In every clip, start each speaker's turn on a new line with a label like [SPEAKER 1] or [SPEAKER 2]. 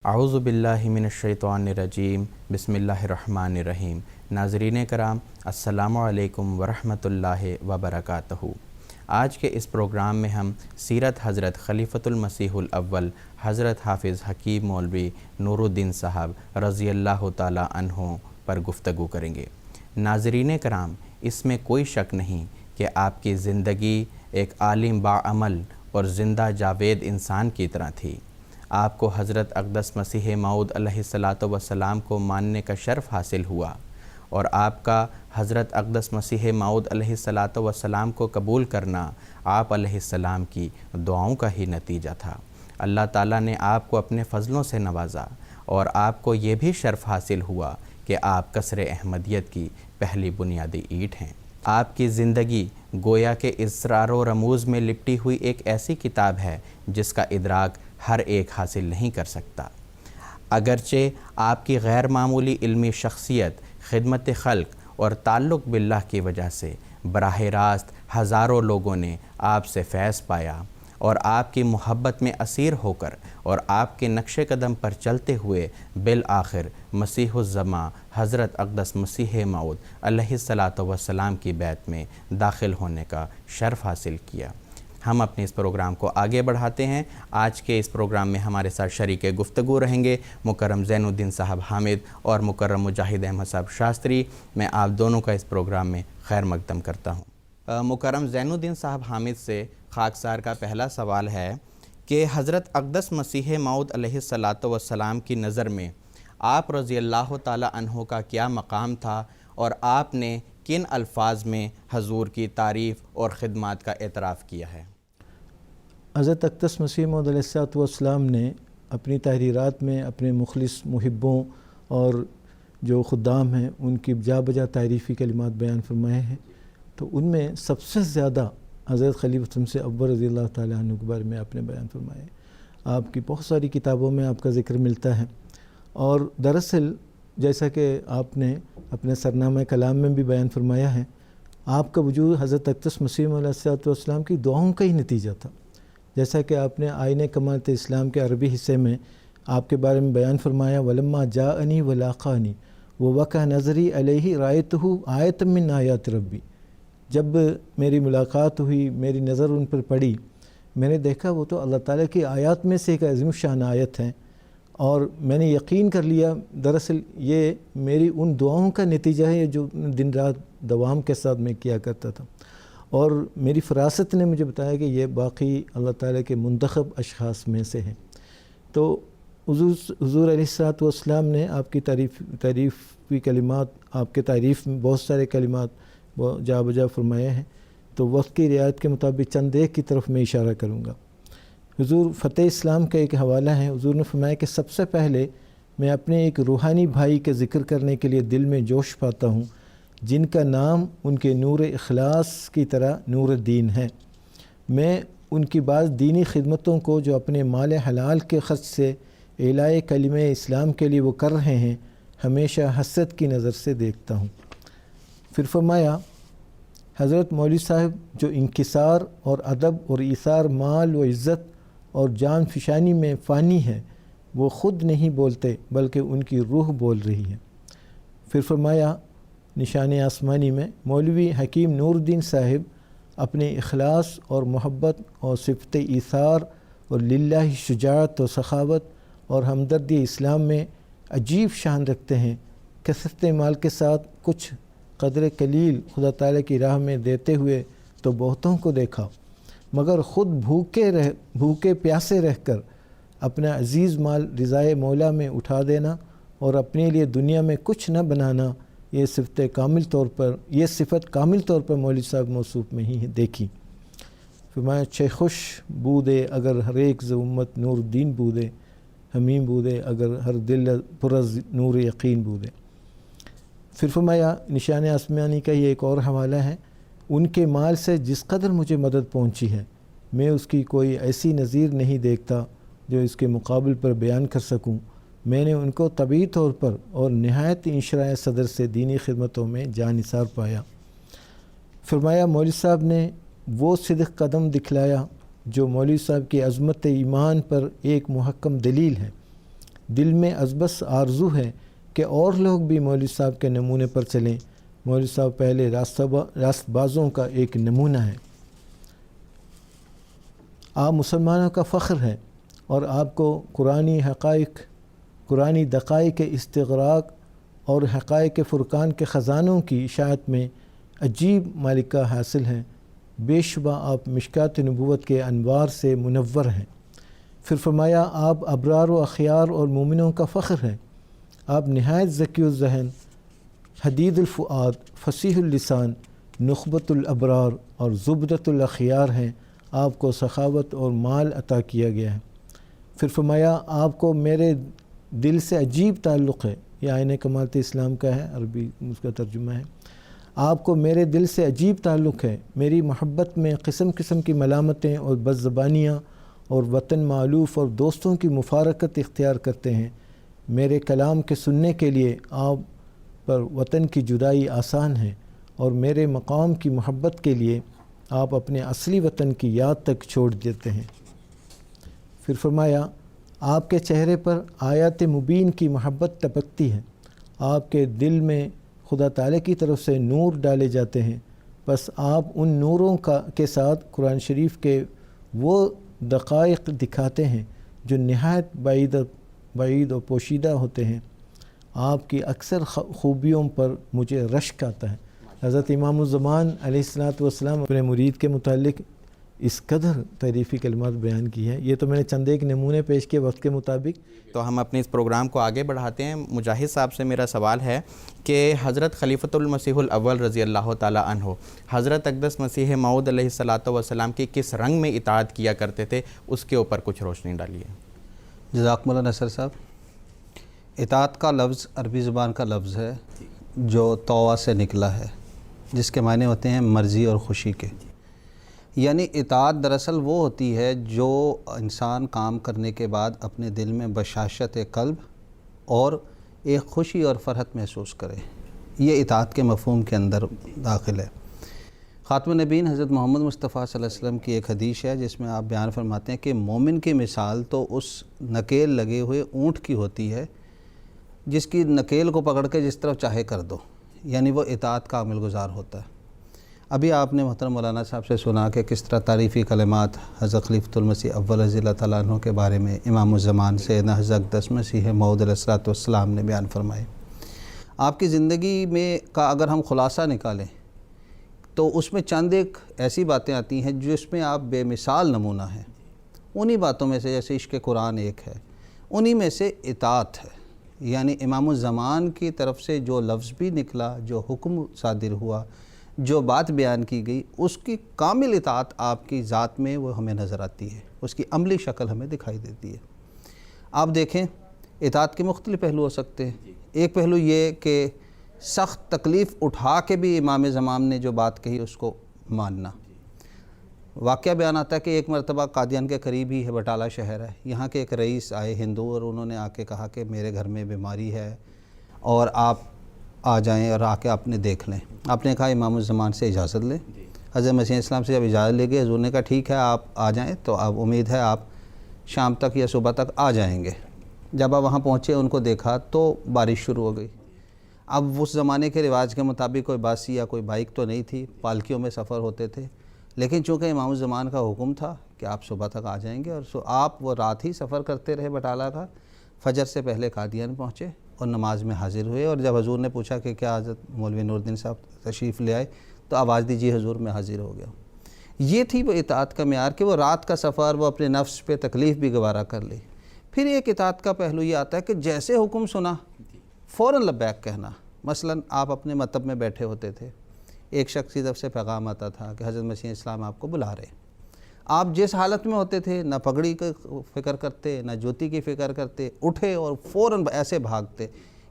[SPEAKER 1] اعوذ باللہ من الشیطان الرجیم بسم اللہ الرحمن الرحیم۔ ناظرین کرام، السلام علیکم ورحمۃ اللہ وبرکاتہ۔ آج کے اس پروگرام میں ہم سیرت حضرت خلیفۃ المسیح الاول حضرت حافظ حکیم مولوی نور الدین صاحب رضی اللہ تعالی عنہ پر گفتگو کریں گے۔ ناظرین کرام، اس میں کوئی شک نہیں کہ آپ کی زندگی ایک عالم باعمل اور زندہ جاوید انسان کی طرح تھی۔ آپ کو حضرت اقدس مسیح موعود علیہ الصلاۃ والسلام کو ماننے کا شرف حاصل ہوا، اور آپ کا حضرت اقدس مسیح موعود علیہ الصلاۃ والسلام کو قبول کرنا آپ علیہ السلام کی دعاؤں کا ہی نتیجہ تھا۔ اللہ تعالیٰ نے آپ کو اپنے فضلوں سے نوازا، اور آپ کو یہ بھی شرف حاصل ہوا کہ آپ قصر احمدیت کی پہلی بنیادی اینٹ ہیں۔ آپ کی زندگی گویا کہ اسرار و رموز میں لپٹی ہوئی ایک ایسی کتاب ہے جس کا ادراک ہر ایک حاصل نہیں کر سکتا۔ اگرچہ آپ کی غیر معمولی علمی شخصیت، خدمت خلق اور تعلق باللہ کی وجہ سے براہ راست ہزاروں لوگوں نے آپ سے فیض پایا، اور آپ کی محبت میں اسیر ہو کر اور آپ کے نقش قدم پر چلتے ہوئے بالآخر مسیح الزماں حضرت اقدس مسیح موعود علیہ الصلاۃ والسلام کی بیعت میں داخل ہونے کا شرف حاصل کیا۔ ہم اپنے اس پروگرام کو آگے بڑھاتے ہیں۔ آج کے اس پروگرام میں ہمارے ساتھ شریک گفتگو رہیں گے مکرم زین الدین صاحب حامد اور مکرم مجاہد احمد صاحب شاستری۔ میں آپ دونوں کا اس پروگرام میں خیر مقدم کرتا ہوں۔ مکرم زین الدین صاحب حامد سے خاکسار کا پہلا سوال ہے کہ حضرت اقدس مسیح موعود علیہ الصلاۃ والسلام کی نظر میں آپ رضی اللہ تعالی عنہ کا کیا مقام تھا، اور آپ نے کن الفاظ میں حضور کی تعریف اور خدمات کا اعتراف کیا ہے؟
[SPEAKER 2] حضرت اقدس مسیح موعود علیہ الصلاۃ والسلام نے اپنی تحریرات میں اپنے مخلص محبوں اور جو خدام ہیں ان کی جا بجا تعریفی کلمات بیان فرمائے ہیں، تو ان میں سب سے زیادہ حضرت خلیفۃ المسیح اول رضی اللہ تعالیٰ عنہ کے بارے میں آپ نے بیان فرمایا ہے۔ آپ کی بہت ساری کتابوں میں آپ کا ذکر ملتا ہے، اور دراصل جیسا کہ آپ نے اپنے سرنامہ کلام میں بھی بیان فرمایا ہے، آپ کا وجود حضرت اقدس مسیح موعود علیہ الصلاۃ والسلام کی دعاؤں کا ہی نتیجہ تھا۔ جیسا کہ آپ نے آئین کمالت اسلام کے عربی حصے میں آپ کے بارے میں بیان فرمایا، وَلَمَّا جَاءَنِي وَلَاقَانِي وَوَقَعَ نَظَرِي عَلَيْهِ رَأَيْتُهُ آیَةً مِّنْ آیَاتِ رَبِّی۔ جب میری ملاقات ہوئی، میری نظر ان پر پڑی، میں نے دیکھا وہ تو اللہ تعالیٰ کی آیات میں سے ایک عظیم شان آیت ہے، اور میں نے یقین کر لیا دراصل یہ میری ان دعاؤں کا نتیجہ ہے جو دن رات دوام کے ساتھ میں کیا کرتا تھا، اور میری فراست نے مجھے بتایا کہ یہ باقی اللہ تعالیٰ کے منتخب اشخاص میں سے ہیں۔ تو حضور علیہ الصلاۃ والسلام نے آپ کی تعریفی کلمات، آپ کے تعریف میں بہت سارے کلمات وہ جا بجا فرمایا ہے، تو وقت کی رعایت کے مطابق چند ایک کی طرف میں اشارہ کروں گا۔ حضور فتح اسلام کا ایک حوالہ ہے، حضور نے فرمایا کہ سب سے پہلے میں اپنے ایک روحانی بھائی کے ذکر کرنے کے لیے دل میں جوش پاتا ہوں، جن کا نام ان کے نور اخلاص کی طرح نور الدین ہے۔ میں ان کی بعض دینی خدمتوں کو جو اپنے مال حلال کے خرچ سے اعلاء کلمہ اسلام کے لیے وہ کر رہے ہیں، ہمیشہ حسد کی نظر سے دیکھتا ہوں۔ پھر فرمایا، حضرت مولوی صاحب جو انکسار اور ادب اور ایثار مال و عزت اور جان فشانی میں فانی ہے، وہ خود نہیں بولتے بلکہ ان کی روح بول رہی ہے۔ پھر فرمایا نشان آسمانی میں، مولوی حکیم نور الدین صاحب اپنے اخلاص اور محبت اور صفت ایثار اور للہ شجاعت و سخاوت اور ہمدردی اسلام میں عجیب شان رکھتے ہیں۔ کثرت مال کے ساتھ کچھ قدر قلیل خدا تعالیٰ کی راہ میں دیتے ہوئے تو بہتوں کو دیکھا، مگر خود بھوکے پیاسے رہ کر اپنا عزیز مال رضائے مولا میں اٹھا دینا اور اپنے لیے دنیا میں کچھ نہ بنانا، یہ صفت کامل طور پر مولوی صاحب موصوف میں ہی دیکھی۔ فرمایا، چھ خوش بودے اگر ہر ایک ز امت نور الدین بودے، ہمیم بودے اگر ہر دل پر از نور یقین بودے۔ پھر فرمایا نشان آسمانی کا یہ ایک اور حوالہ ہے، ان کے مال سے جس قدر مجھے مدد پہنچی ہے، میں اس کی کوئی ایسی نظیر نہیں دیکھتا جو اس کے مقابل پر بیان کر سکوں۔ میں نے ان کو طبعی طور پر اور نہایت انشراح صدر سے دینی خدمتوں میں جاں نثار پایا۔ فرمایا مولوی صاحب نے وہ صدق قدم دکھلایا جو مولوی صاحب کی عظمت ایمان پر ایک محکم دلیل ہے۔ دل میں ازبس آرزو ہے کہ اور لوگ بھی مولوی صاحب کے نمونے پر چلیں۔ مولوی صاحب پہلے راست بازوں کا ایک نمونہ ہے۔ آپ مسلمانوں کا فخر ہے اور آپ کو قرآنی دقائق استغراق اور حقائق فرقان کے خزانوں کی اشاعت میں عجیب مالکہ حاصل ہے۔ بے شبہ آپ مشکات نبوت کے انوار سے منور ہیں۔ پھر فرمایا آپ ابرار و اخیار اور مومنوں کا فخر ہیں۔ آپ نہایت ذکی الذہن، حدید الفؤاد، فصیح اللسان، نخبۃ الابرار اور زبدۃ الاخیار ہیں۔ آپ کو سخاوت اور مال عطا کیا گیا ہے۔ پھر فرمایا آپ کو میرے دل سے عجیب تعلق ہے۔ یہ آئین کمالت اسلام کا ہے، عربی اس کا ترجمہ ہے۔ آپ کو میرے دل سے عجیب تعلق ہے۔ میری محبت میں قسم قسم کی ملامتیں اور بد زبانیاں اور وطن معلوف اور دوستوں کی مفارقت اختیار کرتے ہیں۔ میرے کلام کے سننے کے لیے آپ پر وطن کی جدائی آسان ہے، اور میرے مقام کی محبت کے لیے آپ اپنے اصلی وطن کی یاد تک چھوڑ دیتے ہیں۔ پھر فرمایا آپ کے چہرے پر آیات مبین کی محبت ٹپکتی ہے۔ آپ کے دل میں خدا تعالی کی طرف سے نور ڈالے جاتے ہیں، بس آپ ان نوروں کے ساتھ قرآن شریف کے وہ دقائق دکھاتے ہیں جو نہایت بعید و پوشیدہ ہوتے ہیں۔ آپ کی اکثر خوبیوں پر مجھے رشک آتا ہے۔ حضرت امام الزمان علیہ الصلوۃ والسلام اپنے مرید کے متعلق اس قدر تعریفی کلمات بیان کی ہیں۔ یہ تو میں نے چند ایک نمونے پیش کیے وقت کے مطابق۔
[SPEAKER 1] تو ہم اپنے اس پروگرام کو آگے بڑھاتے ہیں۔ مجاہد صاحب سے میرا سوال ہے کہ حضرت خلیفۃ المسیح الاول رضی اللہ تعالی عنہ حضرت اقدس مسیح موعود علیہ الصلوۃ والسلام کی کس رنگ میں اطاعت کیا کرتے تھے، اس کے اوپر کچھ روشنی ڈالیے۔
[SPEAKER 3] جزاکم اللہ نصر صاحب۔ اطاعت کا لفظ عربی زبان کا لفظ ہے جو طوع سے نکلا ہے، جس کے معنی ہوتے ہیں مرضی اور خوشی کے۔ یعنی اطاعت دراصل وہ ہوتی ہے جو انسان کام کرنے کے بعد اپنے دل میں بشاشت قلب اور ایک خوشی اور فرحت محسوس کرے۔ یہ اطاعت کے مفہوم کے اندر داخل ہے۔ خاتم النبیین حضرت محمد مصطفیٰ صلی اللہ علیہ وسلم کی ایک حدیث ہے جس میں آپ بیان فرماتے ہیں کہ مومن کی مثال تو اس نکیل لگے ہوئے اونٹ کی ہوتی ہے جس کی نکیل کو پکڑ کے جس طرف چاہے کر دو، یعنی وہ اطاعت کا عمل گزار ہوتا ہے۔ ابھی آپ نے محترم مولانا صاحب سے سنا کہ کس طرح تعریفی کلمات حضرت خلیفۃ المسیح اول رضی اللہ تعالیٰ عنہ کے بارے میں امام الزمان سیدنا حضرت اقدس مسیح موعود علیہ الصلوۃ والسلام نے بیان فرمائے۔ آپ کی زندگی میں کا اگر ہم خلاصہ نکالیں تو اس میں چند ایک ایسی باتیں آتی ہیں جس میں آپ بے مثال نمونہ ہیں۔ انہی باتوں میں سے جیسے عشق قرآن ایک ہے، انہی میں سے اطاعت ہے۔ یعنی امام الزمان کی طرف سے جو لفظ بھی نکلا، جو حکم صادر ہوا، جو بات بیان کی گئی، اس کی کامل اطاعت آپ کی ذات میں وہ ہمیں نظر آتی ہے، اس کی عملی شکل ہمیں دکھائی دیتی ہے۔ آپ دیکھیں اطاعت کے مختلف پہلو ہو سکتے ہیں۔ ایک پہلو یہ کہ سخت تکلیف اٹھا کے بھی امام زمان نے جو بات کہی اس کو ماننا۔ واقعہ بیان آتا ہے کہ ایک مرتبہ قادیان کے قریب ہی ہے بٹالہ شہر ہے، یہاں کے ایک رئیس آئے ہندو، اور انہوں نے آ کے کہا کہ میرے گھر میں بیماری ہے اور آپ آ جائیں اور آ کے آپ نے دیکھ لیں۔ آپ نے کہا امام الزمان سے اجازت لیں۔ حضرت مسیح اسلام سے جب اجازت لے گئے، حضور نے کہا ٹھیک ہے آپ آ جائیں، تو اب امید ہے آپ شام تک یا صبح تک آ جائیں گے۔ جب آپ وہاں پہنچے ان کو دیکھا تو بارش شروع ہو گئی۔ اب اس زمانے کے رواج کے مطابق کوئی باسی یا کوئی بائک تو نہیں تھی، پالکیوں میں سفر ہوتے تھے، لیکن چونکہ امام الزمان کا حکم تھا کہ آپ صبح تک آ جائیں گے، اور آپ وہ رات ہی سفر کرتے رہے بٹالہ کا۔ فجر سے پہلے قادیان پہنچے اور نماز میں حاضر ہوئے، اور جب حضور نے پوچھا کہ کیا حضرت مولوی نور الدین صاحب تشریف لے آئے، تو آواز دیجیے حضور میں حاضر ہو گیا۔ یہ تھی وہ اطاعت کا معیار کہ وہ رات کا سفر وہ اپنے نفس پہ تکلیف بھی گوارا کر لی۔ پھر ایک اطاعت کا پہلو یہ آتا ہے کہ جیسے حکم سنا فوراً لبیک کہنا۔ مثلاً آپ اپنے مکتب میں بیٹھے ہوتے تھے، ایک شخص کی طرف سے پیغام آتا تھا کہ حضرت مسیح اسلام آپ کو بلا رہے ہیں۔ آپ جس حالت میں ہوتے تھے، نہ پگڑی کی فکر کرتے، نہ جوتی کی فکر کرتے، اٹھے اور فوراً ایسے بھاگتے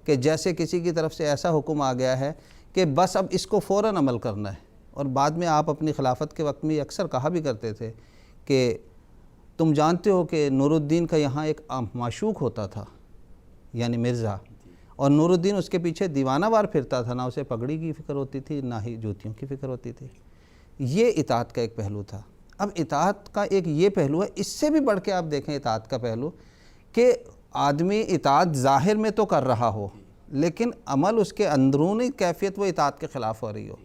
[SPEAKER 3] کہ جیسے کسی کی طرف سے ایسا حکم آ گیا ہے کہ بس اب اس کو فوراً عمل کرنا ہے۔ اور بعد میں آپ اپنی خلافت کے وقت میں اکثر کہا بھی کرتے تھے کہ تم جانتے ہو کہ نور الدین کا یہاں ایک معشوق ہوتا تھا، یعنی مرزا، اور نور الدین اس کے پیچھے دیوانہ وار پھرتا تھا، نہ اسے پگڑی کی فکر ہوتی تھی نہ ہی جوتیوں کی فکر ہوتی تھی۔ یہ اطاعت کا ایک پہلو تھا۔ اب اطاعت کا ایک یہ پہلو ہے، اس سے بھی بڑھ کے آپ دیکھیں اطاعت کا پہلو کہ آدمی اطاعت ظاہر میں تو کر رہا ہو لیکن عمل اس کے اندرونی کیفیت وہ اطاعت کے خلاف ہو رہی ہو.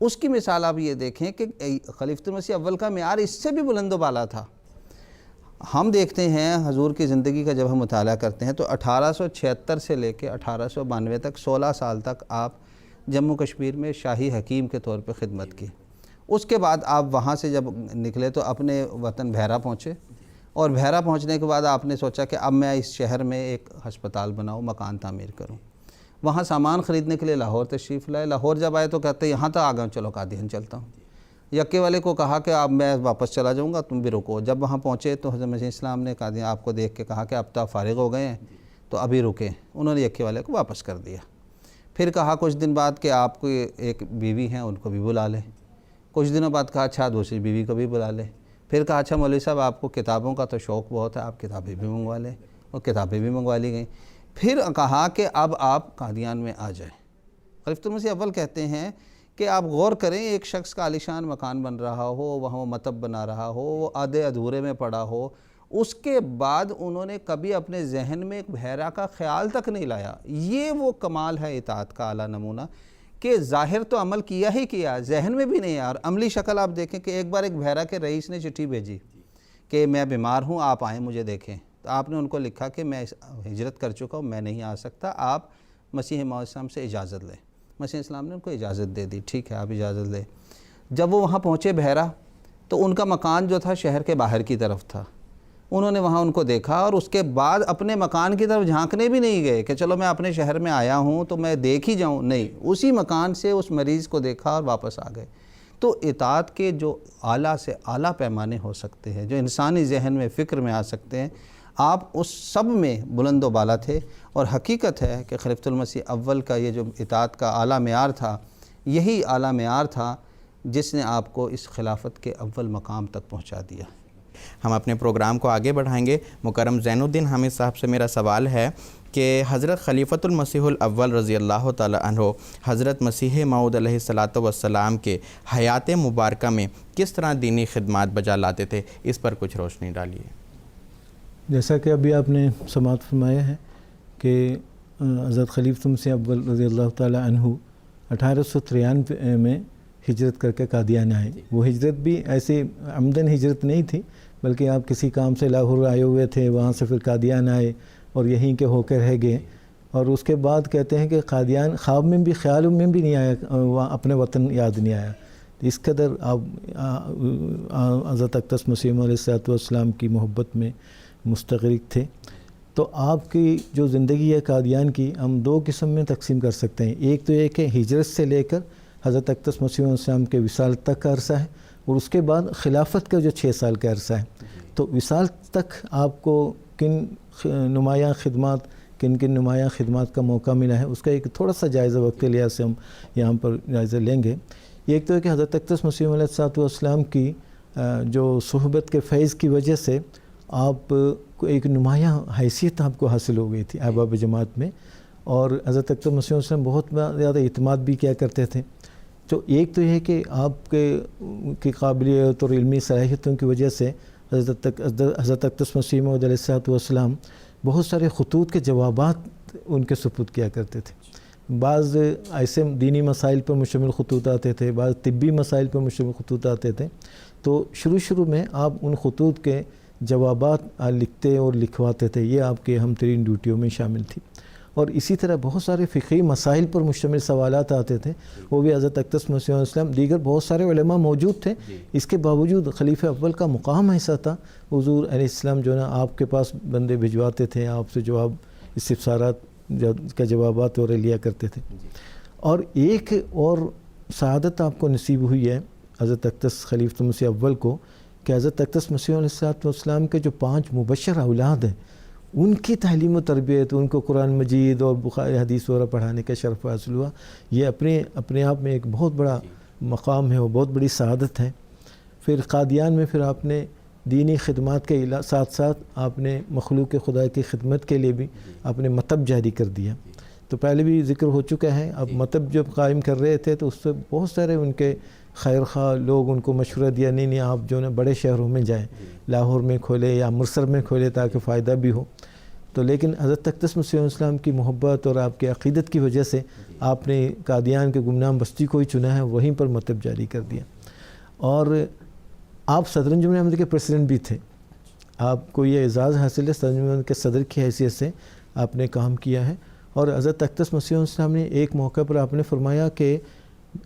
[SPEAKER 3] اس کی مثال آپ یہ دیکھیں کہ خلیفۃ المسیح اول کا معیار اس سے بھی بلند و بالا تھا. ہم دیکھتے ہیں حضور کی زندگی کا جب ہم مطالعہ کرتے ہیں تو 1876 سے لے کے 1892 تک 16 سال تک آپ جموں کشمیر میں شاہی حکیم کے طور پہ خدمت کی. اس کے بعد آپ وہاں سے جب نکلے تو اپنے وطن بحیرہ پہنچے اور بحیرہ پہنچنے کے بعد آپ نے سوچا کہ اب میں اس شہر میں ایک ہسپتال بناؤں, مکان تعمیر کروں. وہاں سامان خریدنے کے لیے لاہور تشریف لائے. لاہور جب آئے تو کہتے یہاں تک آ گئے, چلو قادیان چلتا ہوں. یکے والے کو کہا کہ اب میں واپس چلا جاؤں گا, تم بھی رکو. جب وہاں پہنچے تو حضرت مسیح اسلام نے قادیان آپ کو دیکھ کے کہا کہ اب تو آپ فارغ ہو گئے ہیں تو ابھی رکیں. انہوں نے یکے والے کو واپس کر دیا. پھر کہا کچھ دن بعد کہ آپ کو ایک بیوی ہیں, ان کو بھی بلا لیں. کچھ دنوں بعد کہا اچھا دوسری بیوی کو بھی بلا لیں. پھر کہا اچھا مولوی صاحب آپ کو کتابوں کا تو شوق بہت ہے, آپ کتابیں بھی منگوا لیں. اور کتابیں بھی منگوا لی گئیں. پھر کہا کہ اب آپ قادیان میں آ جائیں. خلیفۃ المسیح اول کہتے ہیں کہ آپ غور کریں, ایک شخص کا عالیشان مکان بن رہا ہو, وہاں وہ مطب بنا رہا ہو, وہ آدھے ادھورے میں پڑا ہو, اس کے بعد انہوں نے کبھی اپنے ذہن میں ایک بحیرہ کا خیال تک نہیں لایا. یہ وہ کمال ہے اطاعت کا اعلیٰ نمونہ کہ ظاہر تو عمل کیا ہی کیا, ذہن میں بھی نہیں. اور عملی شکل آپ دیکھیں کہ ایک بار ایک بحیرہ کے رئیس نے چٹھی بھیجی کہ میں بیمار ہوں, آپ آئیں مجھے دیکھیں. تو آپ نے ان کو لکھا کہ میں ہجرت کر چکا ہوں, میں نہیں آ سکتا, آپ مسیح موعود اسلام سے اجازت لیں. مسیح اسلام نے ان کو اجازت دے دی, ٹھیک ہے آپ اجازت لیں. جب وہ وہاں پہنچے بحیرہ تو ان کا مکان جو تھا شہر کے باہر کی طرف تھا. انہوں نے وہاں ان کو دیکھا اور اس کے بعد اپنے مکان کی طرف جھانکنے بھی نہیں گئے کہ چلو میں اپنے شہر میں آیا ہوں تو میں دیکھ ہی جاؤں. نہیں, اسی مکان سے اس مریض کو دیکھا اور واپس آ گئے. تو اطاعت کے جو اعلیٰ سے اعلیٰ پیمانے ہو سکتے ہیں, جو انسانی ذہن میں فکر میں آ سکتے ہیں, آپ اس سب میں بلند و بالا تھے. اور حقیقت ہے کہ خلیفۃ المسیح اول کا یہ جو اطاعت کا اعلیٰ معیار تھا, یہی اعلیٰ معیار تھا جس نے آپ کو اس خلافت کے اول مقام تک پہنچا دیا.
[SPEAKER 1] ہم اپنے پروگرام کو آگے بڑھائیں گے. مکرم زین الدین حامد صاحب سے میرا سوال ہے کہ حضرت خلیفۃ المسیح الاول رضی اللہ تعالی عنہ حضرت مسیح موعود علیہ الصلاۃ والسلام کے حیات مبارکہ میں کس طرح دینی خدمات بجا لاتے تھے, اس پر کچھ روشنی ڈالیے.
[SPEAKER 2] جیسا کہ ابھی آپ نے سماعت فرمایا ہے کہ حضرت خلیفۃ المسیح اول رضی اللہ تعالی عنہ 1893 میں ہجرت کر کے قادیان آئے. وہ ہجرت بھی ایسی عمدن ہجرت نہیں تھی, بلکہ آپ کسی کام سے لاہور آئے ہوئے تھے, وہاں سے پھر قادیان آئے اور یہیں کے ہو کے رہ گئے. اور اس کے بعد کہتے ہیں کہ قادیان خواب میں بھی, خیال میں بھی نہیں آیا, وہاں اپنے وطن یاد نہیں آیا. اس قدر آپ حضرت اقدس مسیح علیہ السلام کی محبت میں مستغرق تھے. تو آپ کی جو زندگی ہے قادیان کی, ہم دو قسم میں تقسیم کر سکتے ہیں. ایک تو یہ کہ ہجرت سے لے کر حضرت اقدس مسیح علیہ السلام کے وصال تک کا عرصہ ہے, اور اس کے بعد خلافت کا جو 6 سال کا عرصہ ہے. تو وصال تک آپ کو کن نمایاں خدمات کا موقع ملا ہے, اس کا ایک تھوڑا سا جائزہ وقت کے لحاظ سے ہم یہاں پر جائزہ لیں گے. ایک تو ہے کہ حضرت اقدس مسیح علیہ السلام کی جو صحبت کے فیض کی وجہ سے آپ کو ایک نمایاں حیثیت آپ کو حاصل ہو گئی تھی احباب جماعت میں, اور حضرت اقدس مسیح علیہ السلام بہت زیادہ اعتماد بھی کیا کرتے تھے. تو ایک تو یہ کہ آپ کی قابلیت اور علمی صلاحیتوں کی وجہ سے حضرت اقدس مسیح موعود علیہ السلام بہت سارے خطوط کے جوابات ان کے سپرد کیا کرتے تھے. بعض ایسے دینی مسائل پر مشتمل خطوط آتے تھے, بعض طبی مسائل پر مشتمل خطوط آتے تھے. تو شروع میں آپ ان خطوط کے جوابات لکھتے اور لکھواتے تھے, یہ آپ کے اہم ترین ڈیوٹیوں میں شامل تھی. اور اسی طرح بہت سارے فقہی مسائل پر مشتمل سوالات آتے تھے, وہ بھی حضرت اقدس مسیح علیہ السلام, دیگر بہت سارے علماء موجود تھے. اس کے باوجود خلیفہ اول کا مقام ایسا تھا, حضور علیہ السلام جو ہے نا آپ کے پاس بندے بھجواتے تھے, آپ سے جواب استفسارات کا جوابات اور لیا کرتے تھے. اور ایک اور سعادت آپ کو نصیب ہوئی ہے حضرت اقدس خلیفۃ المسیح اول کو, کہ حضرت اقدس مسیح علیہ السلام کے جو 5 مبشر اولاد ہیں, ان کی تعلیم و تربیت, ان کو قرآن مجید اور بخاری حدیث وغیرہ پڑھانے کا شرف حاصل ہوا. یہ اپنے آپ میں ایک بہت بڑا مقام ہے, وہ بہت بڑی سعادت ہے. پھر قادیان میں پھر آپ نے دینی خدمات کے ساتھ ساتھ آپ نے مخلوق خدا کی خدمت کے لیے بھی آپ نے مطب جاری کر دیا. تو پہلے بھی ذکر ہو چکا ہے, اب مطب جب قائم کر رہے تھے تو اس سے بہت سارے ان کے خیر خواہ لوگ ان کو مشورہ دیا, نہیں آپ جو ہے بڑے شہروں میں جائیں, لاہور میں کھولے یا امرتسر میں کھولے تاکہ فائدہ بھی ہو. تو لیکن حضرت اقدس مسیح علیہ السلام کی محبت اور آپ کے عقیدت کی وجہ سے آپ نے قادیان کے گمنام بستی کو ہی چنا ہے، وہیں پر مکتب جاری کر دیا. اور آپ صدر جمہوریہ ہند کے پریزیڈنٹ بھی تھے. آپ کو یہ اعزاز حاصل ہے، صدر جمہوریہ ہند کے صدر کی حیثیت سے آپ نے کام کیا ہے. اور حضرت اقدس مسیح علیہ السلام نے ایک موقع پر آپ نے فرمایا کہ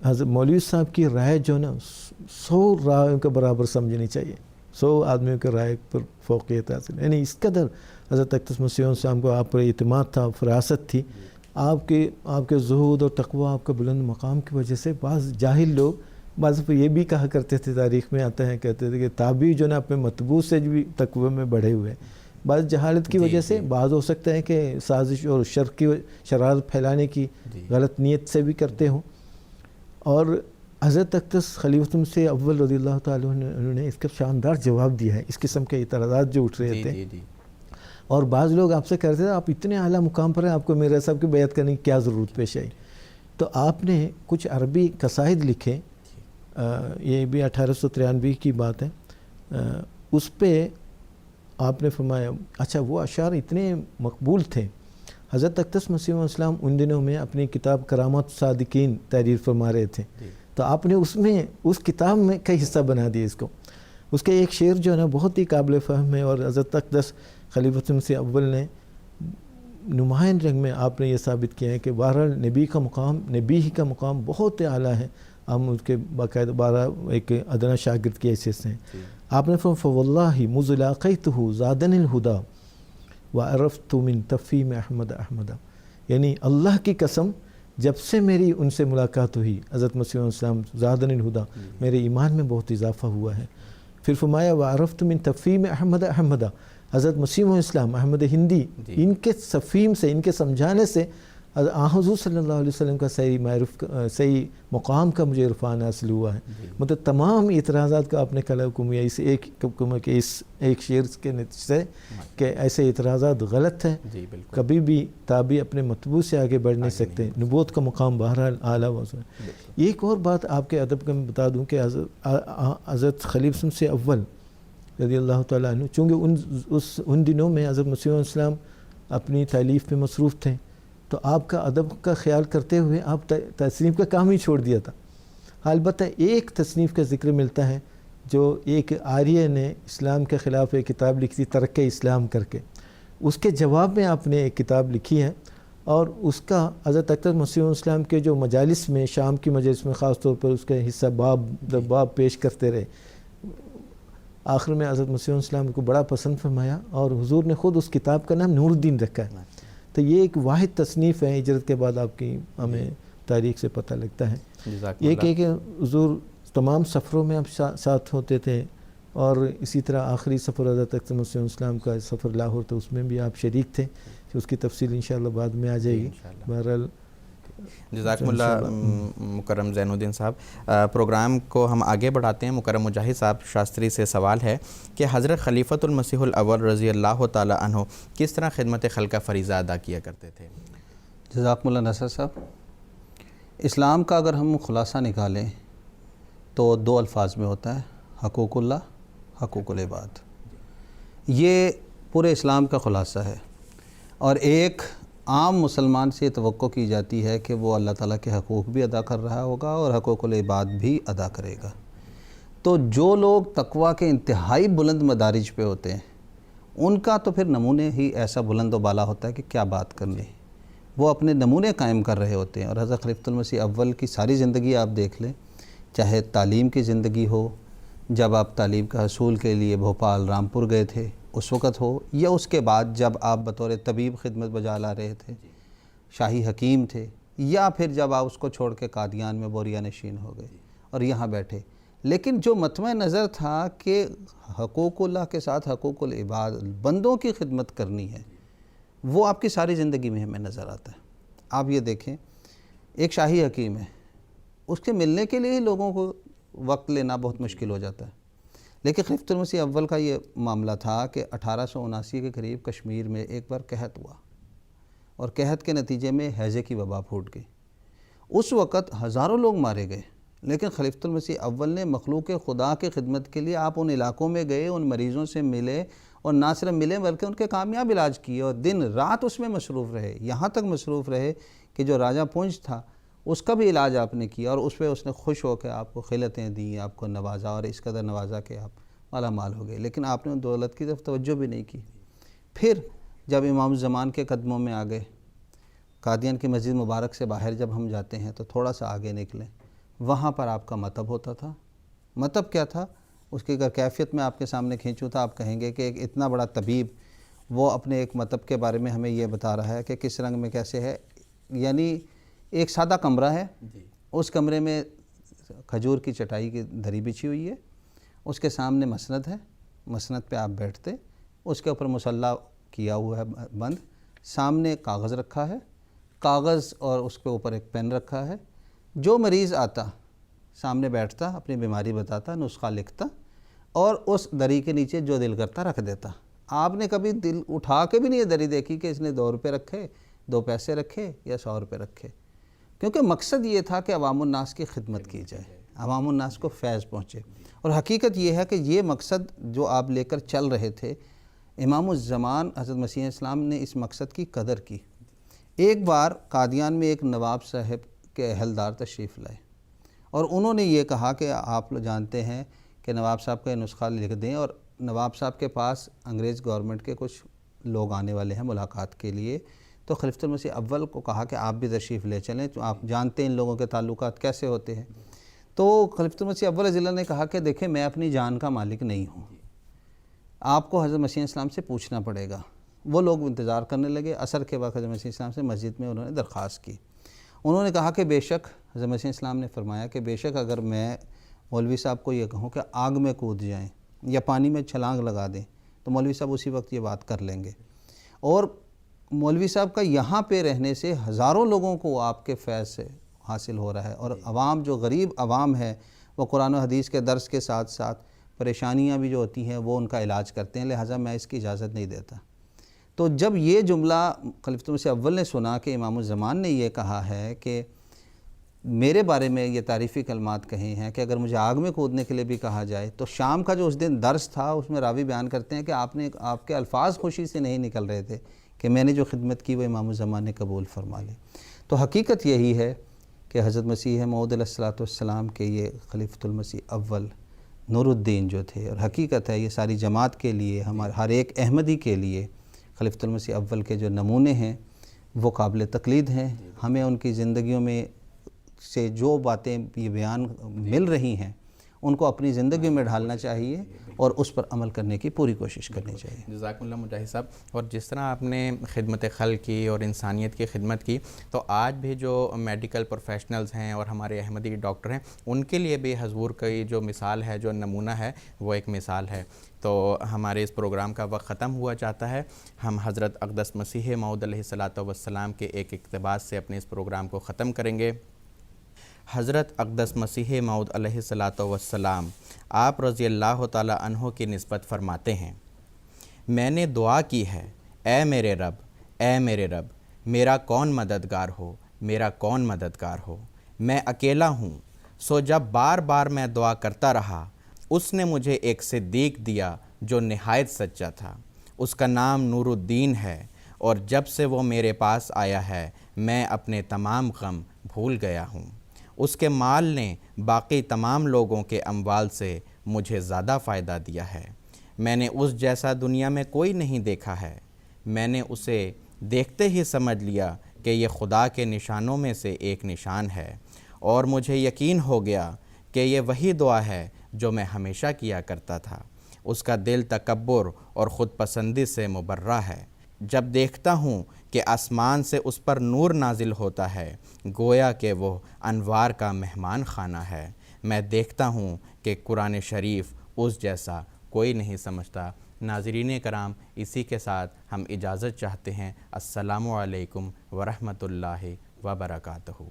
[SPEAKER 2] حضرت مولوی صاحب کی رائے جو نا 100 رائے کے برابر سمجھنی چاہیے، 100 آدمیوں کے رائے پر فوقیت حاصل. یعنی اس قدر حضرت اقدس مسیح علیہ السلام کو آپ پر اعتماد تھا، فراست تھی. آپ کے زہود اور تقوی، آپ کے بلند مقام کی وجہ سے بعض جاہل لوگ بعض یہ بھی کہا کرتے تھے، تاریخ میں آتا ہے، کہتے تھے کہ تابعی جو نا اپنے مطبوع سے بھی تقوی میں بڑھے ہوئے. بعض جہالت کی وجہ سے، بعض ہو سکتا ہے کہ سازش اور شرارت پھیلانے کی غلط نیت سے بھی کرتے ہوں. اور حضرت اقدس خلیفۃ المسیح اول رضی اللہ تعالیٰ انہوں نے اس کا شاندار جواب دیا ہے اس قسم کے اعتراضات جو اٹھ رہے تھے. اور بعض لوگ آپ سے کہتے تھے آپ اتنے اعلیٰ مقام پر ہیں، آپ کو میرا صاحب کی بیعت کرنے کی کیا ضرورت پیش آئی. تو آپ نے کچھ عربی قصائد لکھے، یہ بھی 1893 کی بات ہے. اس پہ آپ نے فرمایا، اچھا وہ اشعار اتنے مقبول تھے. حضرت اقدس مسیح علیہ السلام ان دنوں میں اپنی کتاب کرامات الصادقین تحریر فرما رہے تھے، تو آپ نے اس کتاب میں کئی حصہ بنا دیا اس کو. اس کے ایک شعر جو ہے نا بہت ہی قابل فہم ہے، اور حضرت اقدس خلیفۃ المسیح اول نے نمایاں رنگ میں آپ نے یہ ثابت کیا ہے کہ بہرحال نبی کا مقام، نبی ہی کا مقام بہت اعلیٰ ہے. ہم اس کے باقاعدہ 12 ایک ادنا شاگرد کی حیثیت سے ہیں. آپ نے فرمایا فواللہ مذ لاقیتہ زادنی الہدی وعرفت من تفہیم احمد احمدا. یعنی اللہ کی قسم، جب سے میری ان سے ملاقات ہوئی حضرت مسیح علیہ السلام زادنی الہدی، میرے ایمان میں بہت اضافہ ہوا ہے. پھر فرمایا وعرفت من تفہیم احمد احمدا، حضرت مسیح علیہ السلام احمد ہندی ان کے تفہیم سے، ان کے سمجھانے سے حضور صلی اللہ علیہ وسلم کا صحیح مقام کا مجھے عرفان حاصل ہوا ہے. مطلب تمام اعتراضات کا آپ نے کلا حکم اس ایک شعر کے نتیجے سے کہ ایسے اعتراضات غلط ہیں. کبھی بھی تابعی اپنے مطبوع سے آگے بڑھ نہیں سکتے. نبوت کا مقام بہرحال اعلیٰ وضع ہے. ایک اور بات آپ کے ادب کا میں بتا دوں کہ حضرت خلیفۃ المسیح اول رضی اللہ تعالیٰ عنہ، چونکہ ان دنوں میں حضرت مسیح علیہ السلام اپنی تالیف میں مصروف تھے، تو آپ کا ادب کا خیال کرتے ہوئے آپ تصنیف کا کام ہی چھوڑ دیا تھا. البتہ ایک تصنیف کا ذکر ملتا ہے جو ایک آریہ نے اسلام کے خلاف ایک کتاب لکھی تھی ترک اسلام کر کے، اس کے جواب میں آپ نے ایک کتاب لکھی ہے. اور اس کا حضرت اقدس مسیح علیہ السلام کے جو مجالس میں، شام کی مجلس میں خاص طور پر اس کا حصہ باب پیش کرتے رہے. آخر میں حضرت مسیح علیہ السلام کو بڑا پسند فرمایا اور حضور نے خود اس کتاب کا نام نور الدین رکھا ہے. تو یہ ایک واحد تصنیف ہے ہجرت کے بعد آپ کی ہمیں تاریخ سے پتہ لگتا ہے. یہ کہ حضور تمام سفروں میں آپ ساتھ ہوتے تھے، اور اسی طرح آخری سفر حضرت اقدس مسیح علیہ السلام کا سفر لاہور تھا، اس میں بھی آپ شریک تھے. اس کی تفصیل انشاءاللہ بعد میں آ جائے گی. بہرحال
[SPEAKER 1] جزاکم اللہ مکرم زین الدین صاحب. پروگرام کو ہم آگے بڑھاتے ہیں. مکرم مجاہد صاحب شاستری سے سوال ہے کہ حضرت خلیفۃ المسیح الاول رضی اللہ تعالی عنہ کس طرح خدمت خلق کا فریضہ ادا کیا کرتے تھے؟
[SPEAKER 3] جزاکم اللہ نصر صاحب. اسلام کا اگر ہم خلاصہ نکالیں تو 2 الفاظ میں ہوتا ہے، حقوق اللہ، حقوق العباد. یہ پورے اسلام کا خلاصہ ہے. اور ایک عام مسلمان سے توقع کی جاتی ہے کہ وہ اللہ تعالیٰ کے حقوق بھی ادا کر رہا ہوگا اور حقوق العباد بھی ادا کرے گا. تو جو لوگ تقویٰ کے انتہائی بلند مدارج پہ ہوتے ہیں ان کا تو پھر نمونے ہی ایسا بلند و بالا ہوتا ہے کہ کیا بات کرنی. وہ اپنے نمونے قائم کر رہے ہوتے ہیں. اور حضرت خلیفۃ المسیح اول کی ساری زندگی آپ دیکھ لیں، چاہے تعلیم کی زندگی ہو، جب آپ تعلیم کا حصول کے لیے بھوپال رامپور گئے تھے اس وقت ہو، یا اس کے بعد جب آپ بطور طبیب خدمت بجا لا رہے تھے، شاہی حکیم تھے، یا پھر جب آپ اس کو چھوڑ کے قادیان میں بوریا نشین ہو گئے اور یہاں بیٹھے. لیکن جو مطمع نظر تھا کہ حقوق اللہ کے ساتھ حقوق العباد، بندوں کی خدمت کرنی ہے، وہ آپ کی ساری زندگی میں ہمیں نظر آتا ہے. آپ یہ دیکھیں، ایک شاہی حکیم ہے، اس کے ملنے کے لیے لوگوں کو وقت لینا بہت مشکل ہو جاتا ہے. لیکن خلیفۃ المسیح اول کا یہ معاملہ تھا کہ 1879 کے قریب کشمیر میں ایک بار قحط ہوا، اور قحط کے نتیجے میں ہیضے کی وبا پھوٹ گئی. اس وقت ہزاروں لوگ مارے گئے، لیکن خلیفۃ المسیح اول نے مخلوق خدا کی خدمت کے لیے آپ ان علاقوں میں گئے، ان مریضوں سے ملے اور نہ صرف ملے بلکہ ان کے کامیاب علاج کیے اور دن رات اس میں مصروف رہے، یہاں تک مصروف رہے کہ جو راجہ پونچھ تھا اس کا بھی علاج آپ نے کیا اور اس پہ اس نے خوش ہو کے آپ کو خلعتیں دیں، آپ کو نوازا اور اس قدر نوازا کہ آپ مالا مال ہو گئے، لیکن آپ نے ان دولت کی طرف توجہ بھی نہیں کی۔ پھر جب امام الزمان کے قدموں میں آ گئے، قادیان کی مسجد مبارک سے باہر جب ہم جاتے ہیں تو تھوڑا سا آگے نکلیں، وہاں پر آپ کا مطب ہوتا تھا۔ مطب کیا تھا؟ اس کی اگر کیفیت میں آپ کے سامنے کھینچوں تو آپ کہیں گے کہ ایک اتنا بڑا طبیب وہ اپنے ایک مطب کے بارے میں ہمیں یہ بتا رہا ہے کہ کس رنگ میں کیسے ہے، یعنی ایک سادہ کمرہ ہے، اس کمرے میں کھجور کی چٹائی کی دری بچھی ہوئی ہے، اس کے سامنے مسند ہے، مسند پہ آپ بیٹھتے، اس کے اوپر مصلی کیا ہوا ہے بند، سامنے کاغذ رکھا ہے، کاغذ اور اس کے اوپر ایک پین رکھا ہے، جو مریض آتا سامنے بیٹھتا، اپنی بیماری بتاتا، نسخہ لکھتا اور اس دری کے نیچے جو دل کرتا رکھ دیتا۔ آپ نے کبھی دل اٹھا کے بھی نہیں یہ دری دیکھی کہ اس نے 2 روپے رکھے، 2 پیسے رکھے یا 100 روپے رکھے، کیونکہ مقصد یہ تھا کہ عوام الناس کی خدمت کی جائے، عوام الناس کو فیض پہنچے۔ اور حقیقت یہ ہے کہ یہ مقصد جو آپ لے کر چل رہے تھے، امام الزمان حضرت مسیح اسلام نے اس مقصد کی قدر کی۔ ایک بار قادیان میں ایک نواب صاحب کے اہلدار تشریف لائے اور انہوں نے یہ کہا کہ آپ لوگ جانتے ہیں کہ نواب صاحب کا یہ نسخہ لکھ دیں، اور نواب صاحب کے پاس انگریز گورنمنٹ کے کچھ لوگ آنے والے ہیں ملاقات کے لیے، تو خلیفۃ المسیح اول کو کہا کہ آپ بھی تشریف لے چلیں، تو آپ جانتے ہیں ان لوگوں کے تعلقات کیسے ہوتے ہیں۔ تو خلیفۃ المسیح اول رضی اللہ نے کہا کہ دیکھیں میں اپنی جان کا مالک نہیں ہوں، آپ کو حضرت مسیح اسلام سے پوچھنا پڑے گا۔ وہ لوگ انتظار کرنے لگے، عصر کے وقت حضرت مسیح اسلام سے مسجد میں انہوں نے درخواست کی۔ انہوں نے کہا کہ بے شک، حضرت مسیح اسلام نے فرمایا کہ بے شک اگر میں مولوی صاحب کو یہ کہوں کہ آگ میں کود جائیں یا پانی میں چھلانگ لگا دیں تو مولوی صاحب اسی وقت یہ بات کر لیں گے، اور مولوی صاحب کا یہاں پہ رہنے سے ہزاروں لوگوں کو آپ کے فیض سے حاصل ہو رہا ہے، اور عوام جو غریب عوام ہے وہ قرآن و حدیث کے درس کے ساتھ ساتھ پریشانیاں بھی جو ہوتی ہیں وہ ان کا علاج کرتے ہیں، لہٰذا میں اس کی اجازت نہیں دیتا۔ تو جب یہ جملہ خلیفۃ المسیح اول نے سنا کہ امام الزمان نے یہ کہا ہے کہ میرے بارے میں یہ تعریفی کلمات کہے ہیں کہ اگر مجھے آگ میں کودنے کے لیے بھی کہا جائے، تو شام کا جو اس دن درس تھا اس میں راوی بیان کرتے ہیں کہ آپ کے الفاظ خوشی سے نہیں نکل رہے تھے کہ میں نے جو خدمت کی وہ امام الزمان نے قبول فرما لی۔ تو حقیقت یہی ہے کہ حضرت مسیح موعود علیہ الصلوۃ والسلام کے یہ خلیفۃ المسیح اول نور الدین جو تھے، اور حقیقت ہے یہ ساری جماعت کے لیے، ہمارے ہر ایک احمدی کے لیے خلیفۃ المسیح اول کے جو نمونے ہیں وہ قابل تقلید ہیں۔ ہمیں ان کی زندگیوں میں سے جو باتیں یہ بیان مل رہی ہیں ان کو اپنی زندگی میں ڈھالنا چاہیے اور اس پر عمل کرنے کی پوری کوشش کرنی چاہیے۔
[SPEAKER 1] جزاکم اللہ مجاہد صاحب۔ اور جس طرح آپ نے خدمت خلق کی اور انسانیت کی خدمت کی، تو آج بھی جو میڈیکل پروفیشنلز ہیں اور ہمارے احمدی ڈاکٹر ہیں ان کے لیے بھی حضور کی جو مثال ہے، جو نمونہ ہے، وہ ایک مثال ہے۔ تو ہمارے اس پروگرام کا وقت ختم ہوا چاہتا ہے۔ ہم حضرت اقدس مسیح موعود علیہ الصلوۃ والسلام کے ایک اقتباس سے اپنے اس پروگرام کو ختم کریں گے۔ حضرت اقدس مسیح موعود علیہ الصلوۃ والسلام آپ رضی اللہ تعالی عنہ کی نسبت فرماتے ہیں، میں نے دعا کی ہے، اے میرے رب، اے میرے رب، میرا کون مددگار ہو، میرا کون مددگار ہو، میں اکیلا ہوں۔ سو جب بار بار میں دعا کرتا رہا، اس نے مجھے ایک صدیق دیا جو نہایت سچا تھا، اس کا نام نور الدین ہے، اور جب سے وہ میرے پاس آیا ہے میں اپنے تمام غم بھول گیا ہوں۔ اس کے مال نے باقی تمام لوگوں کے اموال سے مجھے زیادہ فائدہ دیا ہے۔ میں نے اس جیسا دنیا میں کوئی نہیں دیکھا ہے۔ میں نے اسے دیکھتے ہی سمجھ لیا کہ یہ خدا کے نشانوں میں سے ایک نشان ہے، اور مجھے یقین ہو گیا کہ یہ وہی دعا ہے جو میں ہمیشہ کیا کرتا تھا۔ اس کا دل تکبر اور خود پسندی سے مبرہ ہے۔ جب دیکھتا ہوں کہ آسمان سے اس پر نور نازل ہوتا ہے، گویا کہ وہ انوار کا مہمان خانہ ہے۔ میں دیکھتا ہوں کہ قرآن شریف اس جیسا کوئی نہیں سمجھتا۔ ناظرین کرام، اسی کے ساتھ ہم اجازت چاہتے ہیں۔ السلام علیکم ورحمۃ اللہ وبرکاتہ۔